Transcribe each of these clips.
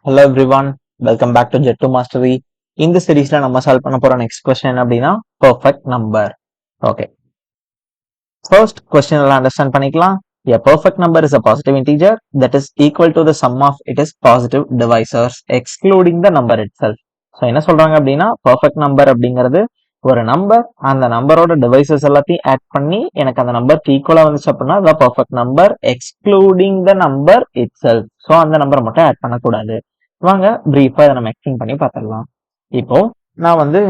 Hello everyone, welcome back to Jet2 Mastery. இந்த சீரீஸ்ல நம்ம சால்வ் பண்ண போற நெக்ஸ்ட் கொஸ்டின் என்ன அப்படின்னா perfect number. Okay, first question எல்லாம் அண்டர்ஸ்டாண்ட் பண்ணிக்கலாம். A perfect number is a positive integer that is equal to the sum of its positive divisors excluding the number itself. So என்ன சொல்றாங்க அப்படின்னா perfect number அப்படிங்கிறது ஒரு number, அந்த நம்பரோட devices எல்லாத்தையும் ஆட் பண்ணி எனக்கு அந்த நம்பருக்கு ஈக்குவலா வந்துச்சு அப்படின்னா அதான் perfect number excluding the number it self. So அந்த நம்பரை மட்டும் ஆட் பண்ணக்கூடாது. வாங்க பிரீஃபா இதை நம்ம எக்ஸ்பிளைன் பண்ணி பார்த்துடலாம். இப்போ நான் வந்து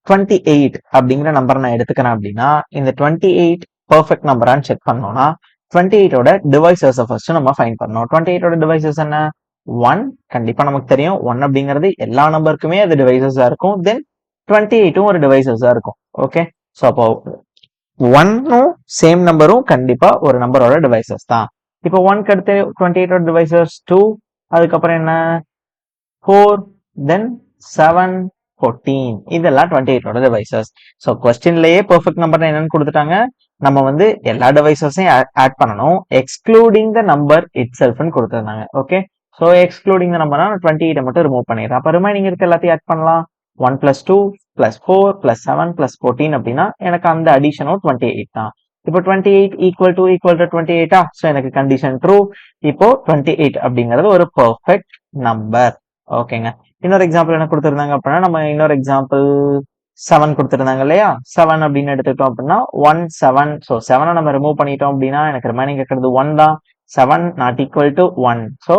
28 அப்படிங்கிற நம்பர் நான் எடுத்துக்கிறேன் அப்படின்னா இந்த 28 பெர்ஃபெக்ட் நம்பரான்னு செக் பண்ணோம்னா 28ஓட டிவைசஸ் ஃபர்ஸ்ட் நம்ம ஃபைண்ட் பண்ணணும். 28ஓட டிவைசஸ் என்ன? 1 கண்டிப்பா நமக்கு தெரியும். 1 அப்படிங்கிறது எல்லா நம்பருக்குமே அது டிவைசஸா இருக்கும். தென் 28ம் ஒரு டிவைசஸா இருக்கும். ஓகே, ஸோ அப்போ 1ம் சேம் நம்பரும் கண்டிப்பா ஒரு நம்பரோட டிவைசஸ் தான். இப்போ 1க்கு அடுத்து 28ஓட டிவைசஸ் 2, அதுக்கப்புறம் என்ன 4, தென் 7, 14, இதெல்லாம் 28ஓட டிவைசஸ். ஸோ கொஸ்டின்லயே பெர்ஃபெக்ட் நம்பர் என்னன்னு கொடுத்துட்டாங்க. நம்ம வந்து எல்லா டிவைசஸையும் ஆட் பண்ணணும் எக்ஸ்க்ளூடிங் த நம்பர் இட் செல்ஃப்னு கொடுத்துருந்தாங்க. ஓகே, ஸோ எக்ஸ்க்ளூடிங் த நம்பர்னா 28 மட்டும் ரிமூவ் பண்ணிடுறேன். அப்போ ரிமைனிங் இருக்க எல்லாத்தையும் ஆட் பண்ணலாம். 1 + 2 + 4 + 7 + 14 அப்படின்னா எனக்கு அந்த அடிஷனும் 28 தான். இப்போ 28 ஈக்குவல் டு 28ஆ? ஸோ எனக்கு கண்டிஷன் ட்ரூ. இப்போ 28 அப்படிங்கிறது ஒரு பெர்ஃபெக்ட் நம்பர். ஓகேங்க, இன்னொரு எக்ஸாம்பிள் என்ன கொடுத்துருந்தாங்க அப்படின்னா நம்ம இன்னொரு எக்ஸாம்பிள் 7 கொடுத்துருந்தாங்க இல்லையா? 7 அப்படின்னு எடுத்துக்கிட்டோம் அப்படின்னா 1 7. ஸோ 7 நம்ம ரிமூவ் பண்ணிட்டோம் அப்படின்னா எனக்கு ரிமைனிங் இருக்கிறது 1 தான். 7 நாட் ஈக்குவல் டு 1. ஸோ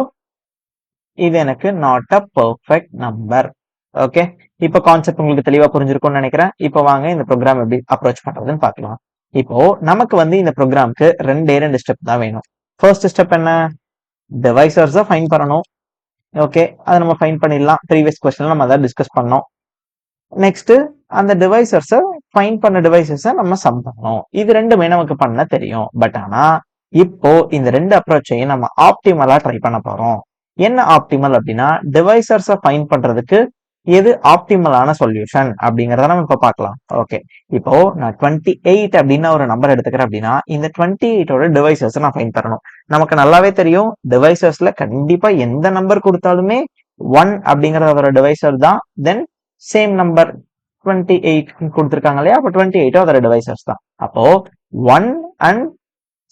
இது எனக்கு not a perfect number. Okay, இப்போ கான்செப்ட் உங்களுக்கு தெளிவா புரிஞ்சிருக்கும்னு நினைக்கிறேன். இப்போ வாங்க இந்த ப்ரோக்ராம் எப்படி அப்ரோச் பண்றதுன்னு பார்க்கலாம். இப்போ நமக்கு வந்து இந்த ப்ரோக்ராம்க்கு ரெண்டு ஸ்டெப் தான் வேணும். ஃபர்ஸ்ட் ஸ்டெப் என்ன? டிவைசர்ஸை ஃபைண்ட் பண்ணணும். ஓகே, அதை நம்ம ஃபைண்ட் பண்ணிடலாம். ப்ரீவியஸ் கொஸ்டின்ல நம்ம அதை டிஸ்கஸ் பண்ணோம். நெக்ஸ்ட் அந்த டிவைசர்ஸை ஃபைண்ட் பண்ண டிவைசஸை நம்ம சம் பண்ணணும். இது ரெண்டுமே நமக்கு பண்ண தெரியும். பட் ஆனா இப்போ இந்த ரெண்டு அப்ரோச்சையும் நம்ம ஆப்டிமலா ட்ரை பண்ண போறோம். என்ன ஆப்டிமல் அப்படின்னா டிவைசர்ஸை ஃபைண்ட் பண்றதுக்கு எது ஆப்டிமலான சொல்யூஷன் அப்படிங்கறத நம்ம இப்ப பார்க்கலாம். ஓகே, இப்போ நான் 28 அப்படின்னு ஒரு நம்பர் எடுத்துக்கிறேன் அப்படின்னா இந்த 28ஓட டிவைசஸ் நான் ஃபைண்ட் பண்ணணும். நமக்கு நல்லாவே தெரியும் டிவைசஸ்ல கண்டிப்பா எந்த நம்பர் கொடுத்தாலுமே 1 அப்படிங்கறது அதோட டிவைசர் தான். தென் சேம் நம்பர் 28 கொடுத்துருக்காங்க இல்லையா? அப்போ 28 அதோட டிவைசஸ் தான். அப்போ 1 அண்ட்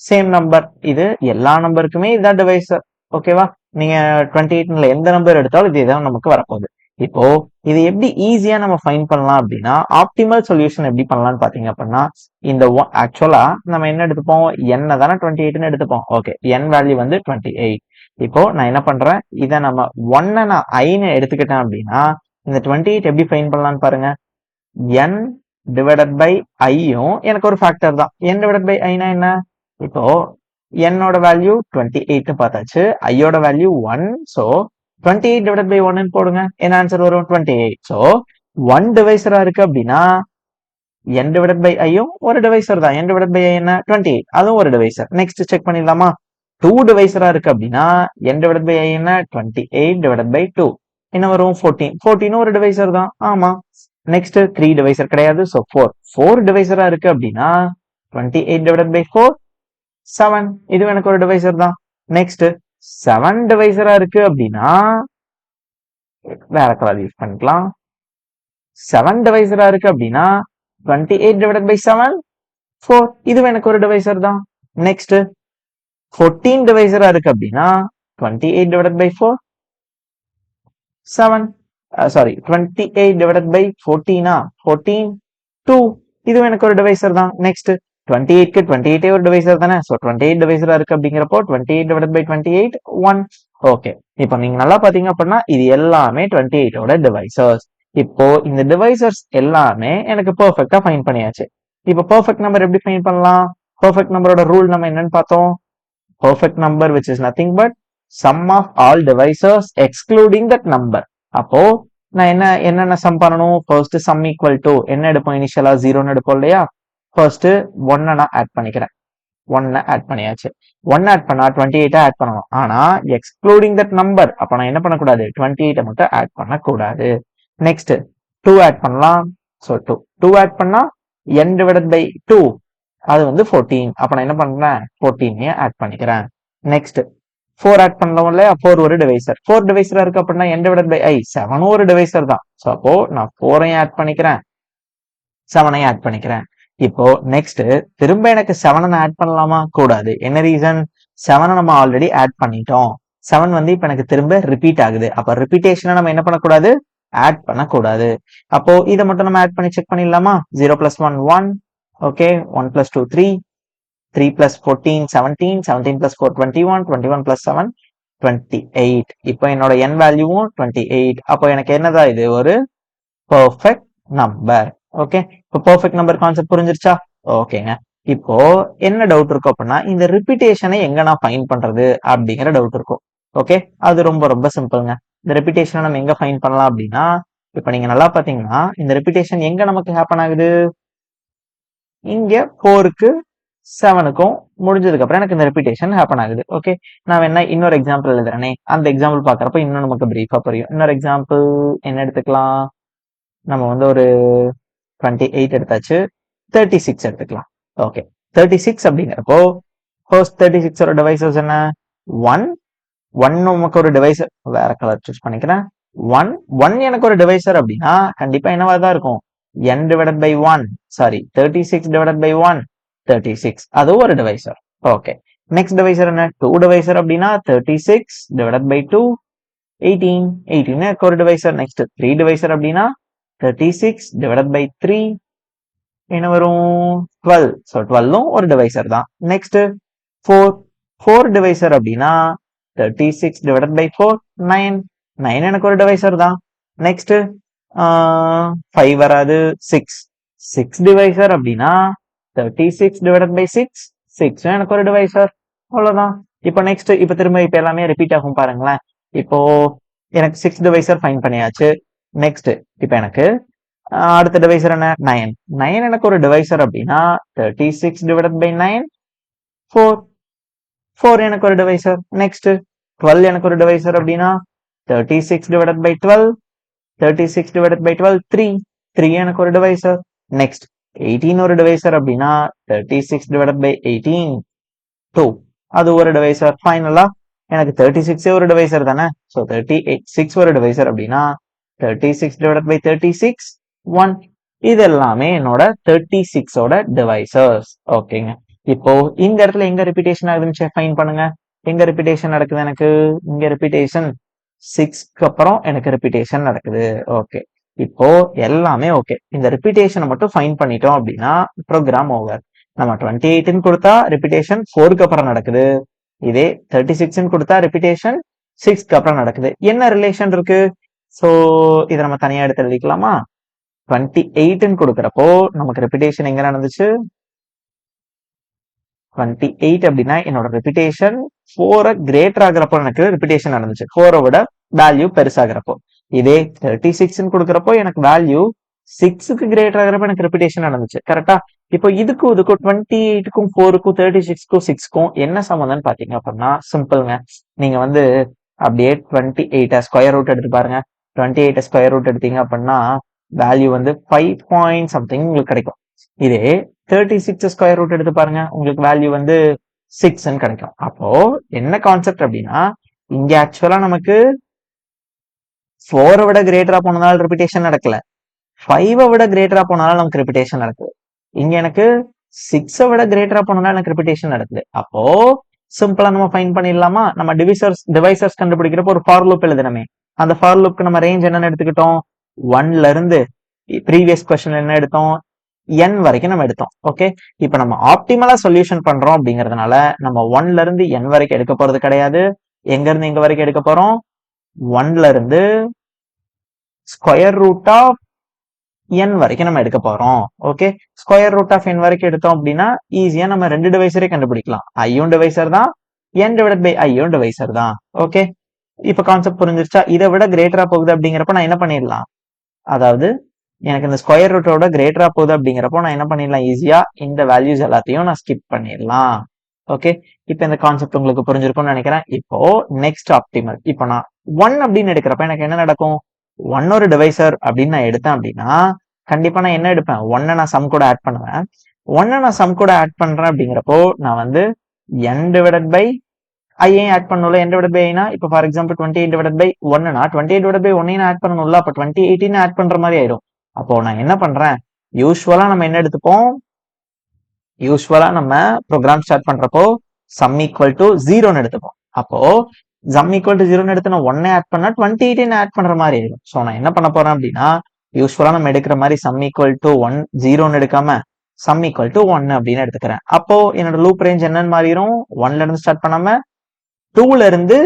சேம் நம்பர், இது எல்லா நம்பருக்குமே இதான் டிவைசர். ஓகேவா? நீங்க 28ல எந்த நம்பர் எடுத்தாலும் இது இதான் நமக்கு வரப்போகுது. இப்போ இது எப்படி ஈஸியா நம்ம ஃபைண்ட் பண்ணலாம் அப்படின்னா ஆப்டிமல் சொல்யூஷன் எப்படி பண்ணலாம்னு பாத்தீங்க அப்படின்னா இந்த ஆக்சுவலா நம்ம என்ன எடுத்துப்போம்? n தானே 28ன்னு எடுத்துப்போம். ஓகே, n வேல்யூ வந்து 28. இப்போ நான் என்ன பண்றேன்? இதை நம்ம 1 நான் iன்னு எடுத்துக்கிட்டேன் அப்படின்னா இந்த 28 எப்படி ஃபைண்ட் பண்ணலாம்னு பாருங்க. n டிவைடட் பை ஐயும் எனக்கு ஒரு ஃபேக்டர் தான். n டிவைடட் பை ஐனா என்ன? இப்போ என்னோட வேல்யூ 28 பார்த்தாச்சு, ஐயோட வேல்யூ 1. ஸோ 28 டிவைடட் பை 1 போடுங்க, என்ன ஆன்சர் வரும்? 28. ஸோ 1 டிவைசரா இருக்கு அப்படின்னா n டிவைடட் பை ஐயும் ஒரு டிவைசர் தான். n டிவைடட் பை ஐ என்ன? 28, அதுவும் ஒரு டிவைசர். நெக்ஸ்ட் செக் பண்ணிடலாமா? 2 டிவைசரா இருக்கு அப்படின்னா n டிவைடட் பை ஐ என்ன? 28 டிவைடட் பை 2 என்ன வரும்? 14. 14 ஒரு டிவைசர் தான். ஆமா. நெக்ஸ்ட் 3 டிவைசர் கிடையாது. ஸோ 4 டிவைசரா இருக்கு அப்படின்னா 28 டிவைடட் பை 4 7, இது எனக்கு ஒரு டிவைசர் தான். நெக்ஸ்ட் 7 டிவைசரா இருக்கு அப்படின்னா வேற கலர் யூஸ் பண்ணிக்கலாம். 7 டிவைசரா இருக்கு அப்படின்னா 28 டிவைடட் பை 7 4, இது எனக்கு ஒரு டிவைசர் தான். நெக்ஸ்ட் 14 டிவைசரா இருக்கு அப்படின்னா 28 divided by 4 7, sorry 28 divided by 14 14 2, இது எனக்கு ஒரு டிவைசர் தான். நெக்ஸ்ட் 28க்கு 28 ஒரு டிவைசர் தானே. ஸோ 28 டிவைசரா இருக்கு அப்படிங்கிறப்போ 28 டிவைடட் பை 28 1. ஓகே, இப்போ நீங்க நல்லா பாத்தீங்க அப்படின்னா இது எல்லாமே 28ஓட டிவைசர்ஸ். இப்போ இந்த டிவைசர்ஸ் எல்லாமே எனக்கு பெர்ஃபெக்ட்டா ஃபைண்ட் பண்ணியாச்சு. இப்போ பெர்ஃபெக்ட் நம்பர் எப்படி ஃபைண்ட் பண்ணலாம்? பெர்ஃபெக்ட் நம்பரோட ரூல் நம்ம என்னன்னு பார்த்தோம். Perfect number which is nothing but sum of all divisors excluding that number. அப்போ நான் என்னென்ன சம் பண்ணணும்? ஃபர்ஸ்ட் சம் ஈக்குவல் டு என்ன எடுப்போம்? இனிஷியலா 0ன்னு எடுப்போம் இல்லையா? ஃபர்ஸ்ட் 1 நான் ஆட் பண்ணிக்கிறேன். 1 ஆட் பண்ணியாச்சு. 1 ஆட் பண்ணா 28 ஆட் பண்ணணும். ஆனா எக்ஸ்க்ளூடிங் தட் நம்பர், அப்ப நான் என்ன பண்ணக்கூடாது? 28 மட்டும் ஆட் பண்ணக்கூடாது. நெக்ஸ்ட் 2 ஆட் பண்ணலாம். ஸோ 2 ஆட் பண்ணா n டிவைடட் பை 2 அது வந்து 14. அப்ப நான் என்ன பண்றேன்? 14 ஆட் பண்ணிக்கிறேன். நெக்ஸ்ட் 4 ஆட் பண்ணலாம் இல்லையா, 4 ஒரு டிவைசர், 4 டிவைசரா இருக்கு அப்படின்னா n டிவைடட் பை i 7 ஒரு டிவைசர் தான். ஸோ அப்போ நான் 4ஐயும் ஆட் பண்ணிக்கிறேன், 7ஐயும் ஆட் பண்ணிக்கிறேன். இப்போ நெக்ஸ்ட் திரும்ப எனக்கு 7 ஆட் பண்ணலாமா, கூடாது. என்ன ரீசன், 7 நம்ம ஆல்ரெடி ஆட் பண்ணிட்டோம். 7 வந்து இப்ப எனக்கு திரும்ப ரிப்பீட் ஆகுது. அப்ப ரிப்பீட்டேஷனை நம்ம என்ன பண்ணக்கூடாது, ஆட் பண்ணக்கூடாது. அப்போ இதை மட்டும் நம்ம ஆட் பண்ணி செக் பண்ணிடலாமா. 0 + 1 1, ஓகே, 1 + 2 3, 3 + 14 17, 17 + 4 21, 21 + 7 28. இப்போ என்னோட n வேல்யூவும் 28. அப்போ எனக்கு என்னதான் இது, ஒரு பெர்ஃபெக்ட் நம்பர். ஓகே, இப்போ பெர்ஃபெக்ட் நம்பர் கான்செப்ட் புரிஞ்சிருச்சா. ஓகேங்க. இப்போ என்ன டவுட் இருக்கும் அப்படின்னா, இந்த ரிப்பீட்டேஷனை எங்க நான் ஃபைண்ட் பண்றது அப்படிங்கிற டவுட் இருக்கும். ஓகே, அது ரொம்ப ரொம்ப சிம்பிள்ங்க. இந்த ரிப்பீட்டேஷனை நம்ம எங்க ஃபைண்ட் பண்ணலாம் அப்படின்னா, இப்போ நீங்க நல்லா பாத்தீங்கன்னா இந்த ரிப்பீட்டேஷன் எங்க நமக்கு ஹேப்பன் ஆகுது, இங்க 4க்கு 7க்கும் முடிஞ்சதுக்கு அப்புறம் எனக்கு இந்த ரிப்பீட்டேஷன் ஹேப்பன் ஆகுது. ஓகே, நான் வேணா இன்னொரு எக்ஸாம்பிள் எழுதுறேனே, அந்த எக்ஸாம்பிள் பாக்குறப்ப இன்னும் நமக்கு பிரீஃபா புரியும். இன்னொரு எக்ஸாம்பிள் என்ன எடுத்துக்கலாம், நம்ம வந்து ஒரு 28 எடுத்தாச்சு, 36 எடுத்துக்கலாம். ஓகே, 36 அப்படிங்கிறப்போ ஃபர்ஸ்ட் 36 டிவைசஸ் என்ன, 1 1 நமக்கு ஒரு டிவைசர், வேற கலர் சூஸ் பண்ணிக்கிறேன். 1 1 எனக்கு ஒரு டிவைசர் அப்படின்னா கண்டிப்பா என்னவா தான் இருக்கும், n divided by 1, sorry 36 divided by 1, 36, அது ஒரு டிவைசர். ஓகே, நெக்ஸ்ட் டிவைசர் என்ன, 2 டிவைசர் அப்படின்னா 36 டிவைடட் பை 2, 18, 18 எனக்கு ஒரு டிவைசர். நெக்ஸ்ட் 3 டிவைசர் அப்படின்னா 36 டிவைடட் பை 3 என்ன வரும், 12. ஸோ 12ம் ஒரு டிவைசர் தான். நெக்ஸ்ட் 4 4 டிவைசர் அப்படின்னா 36 டிவைடட் பை 4 9, 9 எனக்கு ஒரு டிவைசர் தான். நெக்ஸ்ட் 5 வராது, 6 6 டிவைசர் அப்படின்னா 36 டிவைடட் பை 6 6 எனக்கு ஒரு டிவைசர். அவ்வளவுதான். இப்போ நெக்ஸ்ட் இப்போ திரும்ப இப்போ எல்லாமே ரிப்பீட் ஆகும் பாருங்களேன். இப்போ எனக்கு 6 டிவைசர் ஃபைன் பண்ணியாச்சு. நெக்ஸ்ட் இப்போ எனக்கு அடுத்த டிவைசர் என்ன, 9 9 எனக்கு ஒரு டிவைசர் அப்படின்னா 36 டிவைடட் பை 9 4 4 எனக்கு ஒரு டிவைசர். நெக்ஸ்ட் 12 எனக்கு ஒரு டிவைசர் அப்படின்னா 36 டிவைடட் பை 12, 36 டிவைடட் பை 12 3 3 எனக்கு ஒரு டிவைசர். நெக்ஸ்ட் 18 ஒரு டிவைசர் அப்படின்னா 36 டிவைடட் பை 18 2, அது ஒரு டிவைசர். ஃபைனலா எனக்கு 36 ஒரு டிவைசர் தானே. ஸோ 36 ஒரு டிவைசர் அப்படின்னா 36 டிவைடட் பை 36 1, இது எல்லாமே என்னோட 36 ஓட டிவைசர்ஸ். ஓகேங்க. இப்போ இந்த இடத்துல எங்க ரிப்பீட்டேஷன் ஆகுதுன்னு ஃபைன் பண்ணுங்க. எங்க ரிப்பீட்டேஷன் நடக்குது, எனக்கு இங்க ரிப்பீட்டேஷன் 6க்கு அப்புறம் எனக்கு ரிப்பீட்டேஷன் நடக்குது. ஓகே, இப்போ எல்லாமே ஓகே. இந்த ரிப்பீட்டேஷனை மட்டும் ஃபைன் பண்ணிட்டோம் அப்படின்னா ப்ரோக்ராம் ஓவர். நம்ம 28ன்னு கொடுத்தா ரிப்பீட்டேஷன் 4க்கு அப்புறம் நடக்குது, இதே 36ன்னு கொடுத்தா ரிப்பீட்டேஷன் 6க்கு அப்புறம் நடக்குது. என்ன ரிலேஷன் இருக்கு, ஸோ இதை நம்ம தனியா எடுத்து எழுதிக்கலாமா. 28ன்னு கொடுக்குறப்போ நமக்கு ரிப்பீட்டேஷன் எங்க நடந்துச்சு, 28 அப்படின்னா என்னோட ரிப்பீட்டேஷன் 4 கிரேட்டர் ஆகிறப்போ எனக்கு ரிப்பீட்டேஷன் நடந்துச்சு, 4 விட வேல்யூ பெருசாகிறப்போ. இதே 36ன்னு கொடுக்குறப்போ எனக்கு வேல்யூ 6க்கு கிரேட்டர் ஆகிறப்ப எனக்கு ரிப்பீட்டேஷன் நடந்துச்சு. கரெக்டா. இப்போ இதுக்கும் 28க்கும் 4க்கும் 36க்கும் 6க்கும் என்ன சம்மந்தம்னு பாத்தீங்க அப்படின்னா சிம்பிள்ங்க. நீங்க வந்து அப்படியே 28 ஸ்கொயர் ரூட் எடுத்து பாருங்க. 28 ஸ்கொயர் ரூட் எடுத்தீங்க அப்படின்னா வேல்யூ வந்து 5 பாயிண்ட் சம்திங் உங்களுக்கு கிடைக்கும். இதே 36 ஸ்கொயர் ரூட் எடுத்து பாருங்க, உங்களுக்கு வேல்யூ வந்து 6ன்னு கிடைக்கும். அப்போ என்ன கான்செப்ட் அப்படின்னா, இங்க ஆக்சுவலா நமக்கு 4 விட கிரேட்டரா போனதால ரிப்பீட்டேஷன் நடக்கல, 5 விட கிரேட்டரா போனாலும் நமக்கு ரிப்பீட்டேஷன் நடக்குது. இங்க எனக்கு 6 விட கிரேட்டரா போனதால எனக்கு ரிப்பீட்டேஷன் நடக்குது. அப்போ சிம்பிளா நம்ம ஃபைன் பண்ணிடலாமா. நம்ம டிவைசர்ஸ் கண்டுபிடிக்கிறப்போ ஒரு ஃபார் லூப் எழுதணுமே. அந்த ஃபார் லூப்க்கு நம்ம ரேஞ்ச் என்னன்னு எடுத்துக்கிட்டோம், 1ல இருந்து ப்ரீவியஸ் கொஸ்டின் என்ன எடுத்தோம், n வரைக்கும் நம்ம எடுத்தோம். ஓகே, இப்போ நம்ம ஆப்டிமலா சொல்யூஷன் பண்றோம் அப்படிங்கறதுனால நம்ம 1ல இருந்து n வரைக்கும் எடுக்க போறது கிடையாது. எங்க இருந்து எங்க வரைக்கும் எடுக்க போறோம், 1ல இருந்து ஸ்கொயர் ரூட் ஆஃப் n வரைக்கும் நம்ம எடுக்க போறோம். Okay, square root of n வரைக்கும் எடுத்தோம் அப்படின்னா ஈஸியா நம்ம 2 டிவைசரே கண்டுபிடிக்கலாம். ஐயும் டிவைசர் தான், n டிவைடட் பை ஐயும் டிவைசர் தான். ஓகே, இப்ப கான்செப்ட் புரிஞ்சிருச்சா. இதை விட கிரேட்டரா போகுது அப்படிங்கிறப்ப நான் என்ன பண்ணிடலாம், அதாவது எனக்கு இந்த ஸ்கொயர் ரூட்டோட கிரேட்டரா போகுது அப்படிங்கிறப்போ நான் என்ன பண்ணிடலாம், ஈஸியா இந்த வேல்யூஸ் எல்லாத்தையும் நான் ஸ்கிப் பண்ணிடலாம். ஓகே, இப்போ இந்த கான்செப்ட் உங்களுக்கு புரிஞ்சிருக்கும்னு நினைக்கிறேன். இப்போ நெக்ஸ்ட் ஆப்டிமல். இப்போ நான் 1 அப்படின்னு எடுக்கிறப்ப எனக்கு என்ன நடக்கும், 1 ஒரு டிவைசர் அப்படின்னு நான் எடுத்தேன் அப்படின்னா கண்டிப்பா நான் என்ன எடுப்பேன், 1 நான் சம் கூட ஆட் பண்ணுவேன். 1 நான் சம் கூட ஆட் பண்றேன் அப்படிங்கிறப்போ நான் வந்து n டிவைடட் பை ஐயையும் ஆட் பண்ணணும்ல, n டிவைட் பை ஐனா இப்போ ஃபார் எக்ஸாம்பிள் 28 டிவைட் பை 1னா 28 டிவைட் பை 1 ஆட் பண்ணணும்ல, அப்போ 2018 ஆட் பண்ற மாதிரி ஆயிடும். அப்போ நான் என்ன பண்றேன், யூஸ்வலா நம்ம என்ன எடுத்துப்போம், யூஸ்வலா நம்ம ப்ரோக்ராம் ஸ்டார்ட் பண்றப்போ சம் ஈக்குவல் டு 0ன்னு எடுத்துப்போம். அப்போ சம் ஈக்குவல் டு 0ன்னு எடுத்து நான் 1 ஆட் பண்ணா 28 ஆட் பண்ற மாதிரி ஆயிடும். ஸோ நான் என்ன பண்ண போறேன் அப்படின்னா, யூஸ்வலா நம்ம எடுக்கிற மாதிரி சம் ஈக்குவல் டு 1 0ன்னு எடுக்காம சம் ஈக்குவல் டு 1 அப்படின்னு எடுத்துக்கிறேன். அப்போ என்னோட லூப் ரேஞ்ச் என்னன்னு மாறிடும், 1ல இருந்து ஸ்டார்ட் பண்ணாம 2ல இருந்து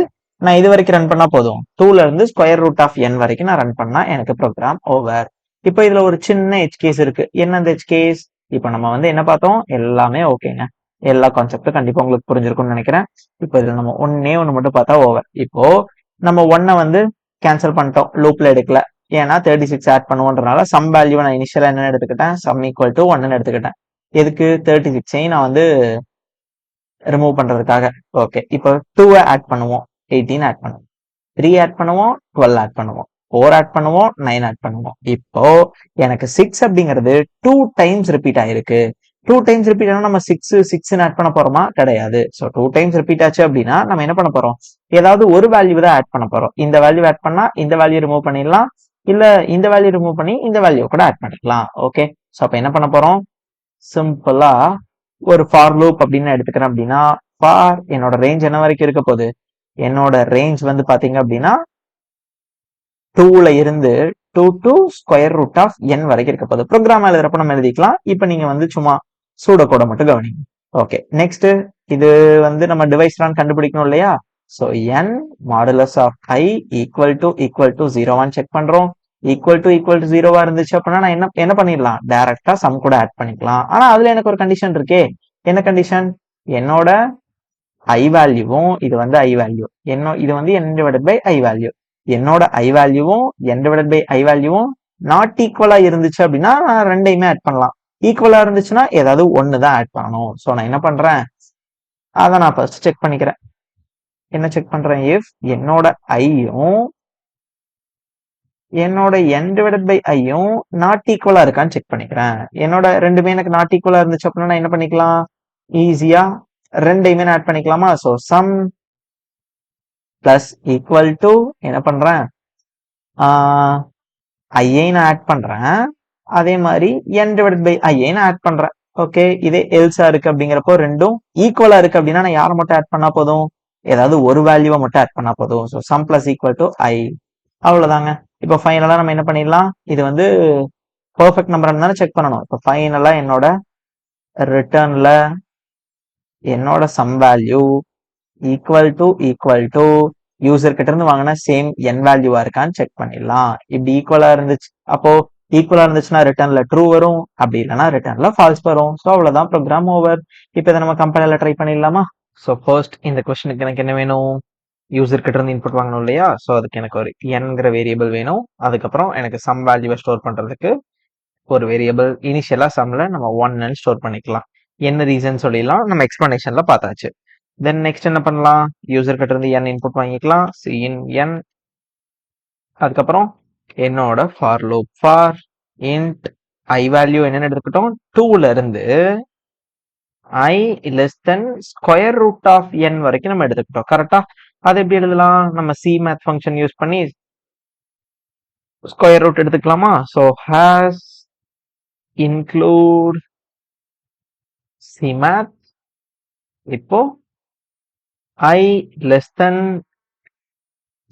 நான் இது வரைக்கும் ரன் பண்ணா போதும். 2ல இருந்து ஸ்கொயர் ரூட் ஆஃப் n வரைக்கும் நான் ரன் பண்ணா எனக்கு ப்ரோக்ராம் ஓவர். இப்போ இதுல ஒரு சின்ன எச் கேஸ் இருக்கு. என்ன அந்த எச் கேஸ்? இப்போ நம்ம வந்து என்ன பார்த்தோம், எல்லாமே ஓகேங்க, எல்லா கான்செப்டும் கண்டிப்பா உங்களுக்கு புரிஞ்சிருக்கும்னு நினைக்கிறேன். இப்போ இதுல நம்ம ஒன்னே ஒன்று மட்டும் பார்த்தா ஓவர். இப்போ நம்ம 1 வந்து கேன்சல் பண்ணிட்டோம், லூப்ல எடுக்கல. ஏன்னா 36 ஆட் பண்ணுவோன்றனால சம் வேல்யூ நான் இனிஷியலா என்ன எடுத்துக்கிட்டேன், சம் ஈக்குவல் டு 1 எடுத்துக்கிட்டேன். எதுக்கு, 36ஐயும் நான் வந்து ரிமூவ் பண்றதுக்காக. ஓகே, இப்போ 2 ஆட் பண்ணுவோம், 18 ஆட் பண்ணுவோம், 3 ஆட் பண்ணுவோம், 12 ஆட் பண்ணுவோம், 4 ஆட் பண்ணுவோம், 9 ஆட் பண்ணுவோம். இப்போ எனக்கு 6 அப்படிங்கிறது 2 டைம்ஸ் ரிப்பீட் ஆயிருக்கு. 2 டைம்ஸ் ரிப்பீட் ஆனா நம்ம 6 ஆட் பண்ண போறோமா, கிடையாது. ஸோ 2 டைம்ஸ் ரிப்பீட் ஆச்சு அப்படின்னா நம்ம என்ன பண்ண போறோம், ஏதாவது ஒரு வேல்யூ தான் ஆட் பண்ண போறோம். இந்த வேல்யூ ஆட் பண்ணா இந்த வேல்யூ ரிமூவ் பண்ணிடலாம், இல்ல இந்த வேல்யூ ரிமூவ் பண்ணி இந்த வேல்யூ கூட ஆட் பண்ணிக்கலாம். ஓகே, ஸோ அப்ப என்ன பண்ண போறோம், சிம்பிளா ஒரு ஃபார் லூப் அப்படின்னு எடுத்துக்கிறேன். அப்படின்னா ஃபார் என்னோட ரேஞ்ச் என்ன வரைக்கும் இருக்க போகுது, என்னோட ரேஞ்ச் வந்து பாத்தீங்க அப்படின்னா 2ல இருந்து 2 to square root of n வரைக்கும் இருக்க போகுது. ப்ரோக்ராம் எழுதுறப்ப நம்ம எழுதிக்கலாம். இப்போ நீங்க வந்து சும்மா சூட கோட மட்டும் கவனிங்க. ஓகே, நெக்ஸ்ட் இது வந்து நம்ம டிவைஸ் ரன் கண்டுபிடிக்கணும் இல்லையா. So n modulus of i equal to 0 check பண்றோம். ஈக்குவல் டு 0வா இருந்துச்சு அப்படின்னா நான் என்ன பண்ணிடலாம், டைரக்டா சம் கூட ஆட் பண்ணிக்கலாம். ஆனா அதுல எனக்கு ஒரு கண்டிஷன் இருக்கே. என்ன கண்டிஷன், என்னோட ஐ வேல்யூவும் இது வந்து ஐ வேல்யூ, இது வந்து n divided by i value, என்னோட ஐ வேல்யூவும் n டிவைடட் பை ஐ வேல்யூவும் நாட் ஈக்குவலா இருந்துச்சு அப்படின்னா நான் ரெண்டையுமே ஆட் பண்ணலாம். ஈக்குவலா இருந்துச்சுன்னா ஏதாவது ஒன்னு தான் ஆட் பண்ணணும். ஸோ நான் என்ன பண்றேன், அதை நான் ஃபர்ஸ்ட் செக் பண்ணிக்கிறேன். என்ன செக் பண்றேன், இஃப் என்னோட ஐயும் என்னோட n டிவைடட் பை ஐயும் நாட் ஈக்குவலா இருக்கான்னு செக் பண்ணிக்கிறேன். என்னோட ரெண்டுமே எனக்கு நாட் ஈக்குவலா இருந்துச்சு அப்படின்னா நான் என்ன பண்ணிக்கலாம், ஈஸியா ரெண்டையுமே ஆட் பண்ணிக்கலாமா. So sum plus equal to என்ன பண்றேன், ஐயை நான் ஆட் பண்றேன், அதே மாதிரி n டிவைடட் பை ஐயை நான் ஆட் பண்றேன். ஓகே, இதே எல்ஸா இருக்கு அப்படிங்கிறப்போ ரெண்டும் ஈக்குவலா இருக்கு அப்படின்னா நான் யாரை மட்டும் ஆட் பண்ணா போதும், ஏதாவது ஒரு வேல்யூவை மட்டும் ஆட் பண்ணா போதும். So sum plus equal to i, அவ்வளவுதாங்க. இப்போ ஃபைனலா நம்ம என்ன பண்ணிடலாம், இது வந்து பெர்ஃபெக்ட் நம்பர் தானே செக் பண்ணணும். இப்போ ஃபைனலா என்னோட ரிட்டர்ன்ல என்னோட sum value equal to user கிட்ட இருந்து வாங்கின சேம் n வேல்யூவா இருக்கான்னு செக் பண்ணிடலாம். இப்படி ஈக்குவலா இருந்துச்சு, அப்போ ஈக்குவலா இருந்துச்சுன்னா ரிட்டர்ன்ல ட்ரூ வரும், அப்படி இல்லைன்னா ரிட்டர்ன்ல ஃபால்ஸ் வரும். ஸோ அவ்வளவுதான், ப்ரோக்ராம் ஓவர். இப்போ இதை நம்ம கம்பெனில ட்ரை பண்ணிடலாமா. ஸோ ஃபர்ஸ்ட் இந்த கொஸ்டினுக்கு எனக்கு என்ன வேணும், யூசர் கிட்ட இருந்து இன்புட் வாங்கணும் இல்லையா. ஸோ அதுக்கு எனக்கு ஒரு nங்கிற வேரியபிள் வேணும். அதுக்கப்புறம் எனக்கு சம் வேல்யூவை ஸ்டோர் பண்றதுக்கு ஒரு வேரியபிள் இனிஷியலா சம்ல நம்ம 1 ஸ்டோர் பண்ணிக்கலாம். என்ன ரீசன் சொல்லிடலாம், நம்ம எக்ஸ்பிளனேஷன்ல பார்த்தாச்சு. தென் நெக்ஸ்ட் என்ன பண்ணலாம், யூசர் கிட்ட இருந்து n இன்புட் வாங்கிக்கலாம், சின் n. அதுக்கப்புறம் என்னோட for loop for int i value என்னன்னு எடுத்துக்கிட்டோம், 2ல இருந்து i less than square root of n வரைக்கும் நம்ம எடுத்துக்கிட்டோம். கரெக்டா, அது எப்படி எழுதலாம், நம்ம சி மேத் ஃபங்க்ஷன் யூஸ் பண்ணி ஸ்கொயர் ரூட் எடுத்துக்கலாமா. So hash include C math, இப்போ i less than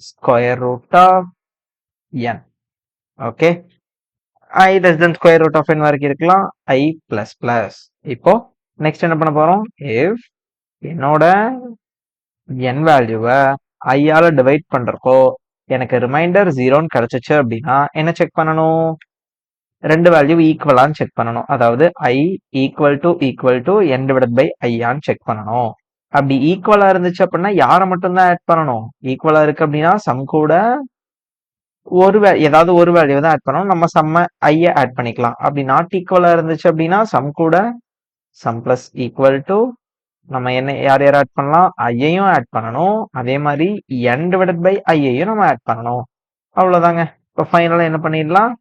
square root of n. Okay, i less than square root of n வரைக்கும் இருக்கலாம், i plus plus. இப்போ நெக்ஸ்ட் என்ன பண்ண போறோம், if என்னோட n வேல்யூவை i ஆல டிவைட் பண்றப்போ எனக்கு ரிமைண்டர் 0ன்னு கிடைச்சிச்சு அப்படின்னா என்ன செக் பண்ணணும், ரெண்டு வேல்யூ ஈக்குவலான்னு செக் பண்ணணும். அதாவது i equal to n divide by i ஆன்னு செக் பண்ணணும். அப்படி ஈக்குவலா இருந்துச்சு அப்படின்னா யாரை மட்டும்தான் ஆட் பண்ணணும், ஈக்குவலா இருக்கு அப்படின்னா சம் கூட ஏதாவது ஒரு வேல்யூ தான் ஆட் பண்ணணும், நம்ம சம்ம ஐய ஆட் பண்ணிக்கலாம். அப்படி நாட் ஈக்குவலா இருந்துச்சு அப்படின்னா சம் கூட சம் பிளஸ் ஈக்குவல் டு நம்ம என்ன யார் ஆட் பண்ணலாம், ஐயையும் ஆட் பண்ணணும், அதே மாதிரி n டிவைடட் பை ஐயையும் நம்ம ஆட் பண்ணணும். அவ்வளவுதாங்க. இப்போ ஃபைனலா என்ன பண்ணிடலாம்,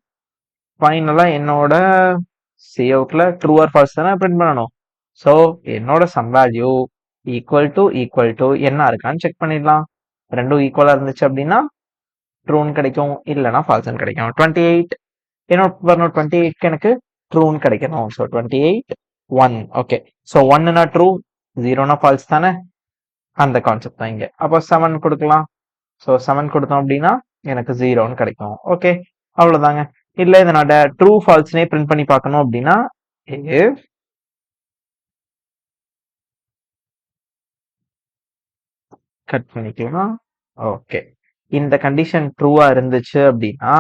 ஃபைனலா என்னோட சி அவுட்ல ட்ரூ ஆர் ஃபால்ஸ் தானே பிரிண்ட் பண்ணணும். ஸோ என்னோட சம் வேல்யூ ஈக்குவல் டு என்ன இருக்கான்னு செக் பண்ணிடலாம். ரெண்டும் ஈக்குவலா இருந்துச்சு அப்படின்னா ட்ரூன்னு கிடைக்கும், இல்லைன்னா ஃபால்ஸ்ன்னு கிடைக்கும். 28 என்ன வரணும், 28க்கு எனக்கு ட்ரூன்னு கிடைக்கணும். ஸோ 28 1. ஓகே, ஸோ 1னா ட்ரூ, 0னா ஃபால்ஸ் தானே, அந்த கான்செப்ட் தான் இங்க. அப்போ 7 கொடுக்கலாம். ஸோ 7 கொடுத்தோம் அப்படின்னா எனக்கு 0ன்னு கிடைக்கும். ஓகே, அவ்வளவுதாங்க. இல்ல இதை நான் ட்ரூ ஃபால்ஸ்னே பிரிண்ட் பண்ணி பார்க்கணும் அப்படின்னா if கட் பண்ணிக்கலாம். ஓகே, இந்த கண்டிஷன் ட்ரூவா இருந்துச்சு அப்படின்னா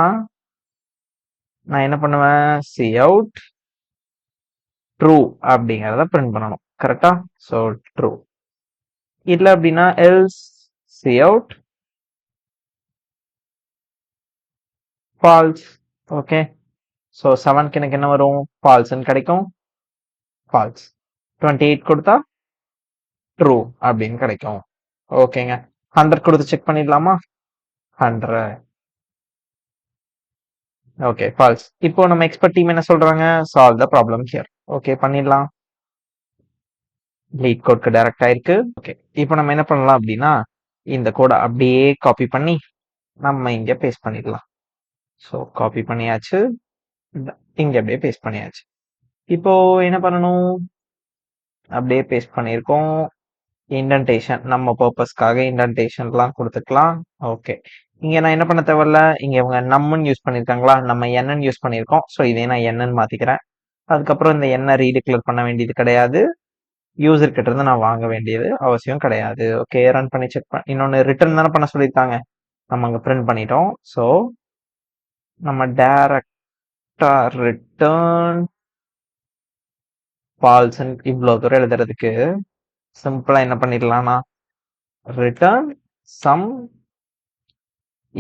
நான் என்ன பண்ணுவேன், சி அவுட் ட்ரூ அப்படிங்கிறத பிரிண்ட் பண்ணணும். கரெக்டா? So true. இல்ல அப்படின்னா else C out false. Okay, so 7க்கு எனக்கு என்ன வரும், ஃபால்ஸ்ன்னு கிடைக்கும். ஃபால்ஸ். 28 கொடுத்தா ட்ரூ அப்படின்னு கிடைக்கும். ஓகேங்க, 100 கொடுத்து செக் பண்ணிடலாமா? 100. Okay, false. இப்போ நம்ம எக்ஸ்பர்ட் டீம் என்ன சொல்றாங்க, solve the problem here. Okay, பண்ணிடலாம். லீட் கோட்க்கு டைரக்ட் ஆயிருக்கு. ஓகே, இப்போ நம்ம என்ன பண்ணலாம் அப்படின்னா இந்த கோடை அப்படியே காப்பி பண்ணி நம்ம இங்க பேஸ்ட் பண்ணிடலாம். ஸோ காப்பி பண்ணியாச்சு, இங்க அப்படியே பேஸ்ட் பண்ணியாச்சு. இப்போ என்ன பண்ணணும், அப்படியே பேஸ்ட் பண்ணியிருக்கோம். இண்டன்டேஷன் நம்ம பர்பஸ்க்காக இண்டன்டேஷன்லாம் கொடுத்துக்கலாம். ஓகே, இங்க நான் என்ன பண்ண தேவையில்ல, இங்க இவங்க நம்மன்னு யூஸ் பண்ணிருக்காங்களா, நம்ம என்னன்னு யூஸ் பண்ணியிருக்கோம். ஸோ இதே நான் என்னன்னு மாத்திக்கிறேன். அதுக்கப்புறம் இந்த என்ன ரீடிக்ளேர் பண்ண வேண்டியது கிடையாது, யூசர் கிட்ட இருந்து நான் வாங்க வேண்டியது அவசியம் கிடையாது. ஓகே, ரன் பண்ணி செக் பண்ண, இன்னொன்னு ரிட்டர்ன் தானே பண்ண சொல்லியிருக்காங்க, நம்ம அங்க பிரிண்ட் பண்ணிட்டோம். ஸோ நம்ம டைரக்டா ரிட்டர்ன் ஃபால்ஸ் இவ்வளவு தூரம் எழுதுறதுக்கு சிம்பிளா என்ன பண்ணிடலாம்னா return sum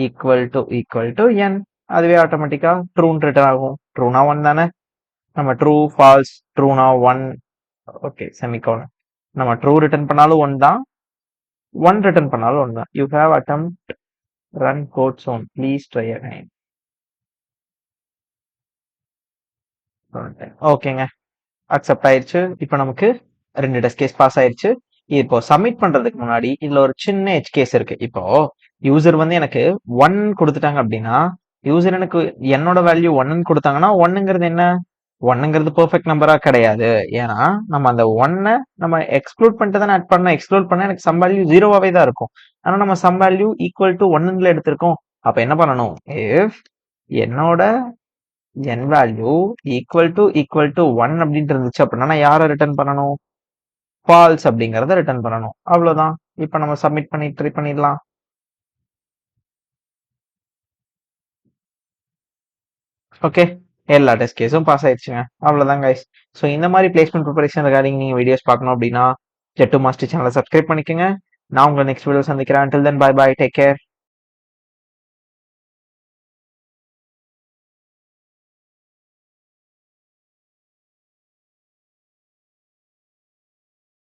equal to n. அதுவே ஆட்டோமேட்டிக்கா ட்ரூன்னு ரிட்டர்ன் ஆகும். ட்ரூனா 1 தானே, நம்ம ட்ரூ ஃபால்ஸ் ட்ரூனா 1. Okay, semicolon. நம்ம ட்ரூ ரிட்டர்ன் பண்ணாலும் 1 தான், 1 ரிட்டர்ன் பண்ணாலும் 1 தான். You have attempt run code soon please try again. ஓகேங்க, அக்செப்ட் ஆயிருச்சு. இப்போ நமக்கு 2 டெஸ்ட் கேஸ் பாஸ் ஆயிருச்சு. இப்போ சப்மிட் பண்றதுக்கு முன்னாடி இதுல ஒரு சின்ன எட்ஜ் கேஸ் இருக்கு. இப்போ யூசர் வந்து எனக்கு 1 கொடுத்துட்டாங்க அப்படின்னா, யூசர் எனக்கு என்னோட வேல்யூ 1 கொடுத்தாங்கன்னா 1ங்கிறது என்ன, 1ங்கிறது பெர்ஃபெக்ட் நம்பரா கிடையாது. ஏன்னா நம்ம அந்த 1 நம்ம எக்ஸ்க்ளூட் பண்ணிட்டு தானே ஆட் பண்ணோம். எக்ஸ்க்ளூட் பண்ணா எனக்கு சம் வேல்யூ 0வாவே தான் இருக்கும். ஆனா நம்ம சம் வேல்யூ ஈக்குவல் டு 1ல எடுத்திருக்கோம். அப்ப என்ன பண்ணணும், இஃப் என்னோட n வேல்யூ ஈக்குவல் டு 1 அப்படின்ட்டு இருந்துச்சு அப்படின்னா நான் யாரை ரிட்டர்ன் பண்ணணும், ஃபால்ஸ் அப்படிங்கறத ரிட்டர்ன் பண்ணணும். அவ்வளவுதான். இப்ப நம்ம சப்மிட் பண்ணி ட்ரை பண்ணிடலாம். ஓகே, எல்லா டெஸ்ட் கேஸும் பாஸ் ஆயிடுச்சுங்க. அவ்வளவுதான் கைஸ். ஸோ இந்த மாதிரி பிளேஸ்மெண்ட் ப்ரிப்பரேஷன் ரெகார்டிங் நீங்க வீடியோஸ் பார்க்கணும் அப்படின்னா ஜெட்டு மாஸ்டர் சேனலை சப்ஸ்கிரைப் பண்ணிக்கோங்க. நான் உங்களை நெக்ஸ்ட் வீடியோ சந்திக்கிறேன். until then bye bye, take care.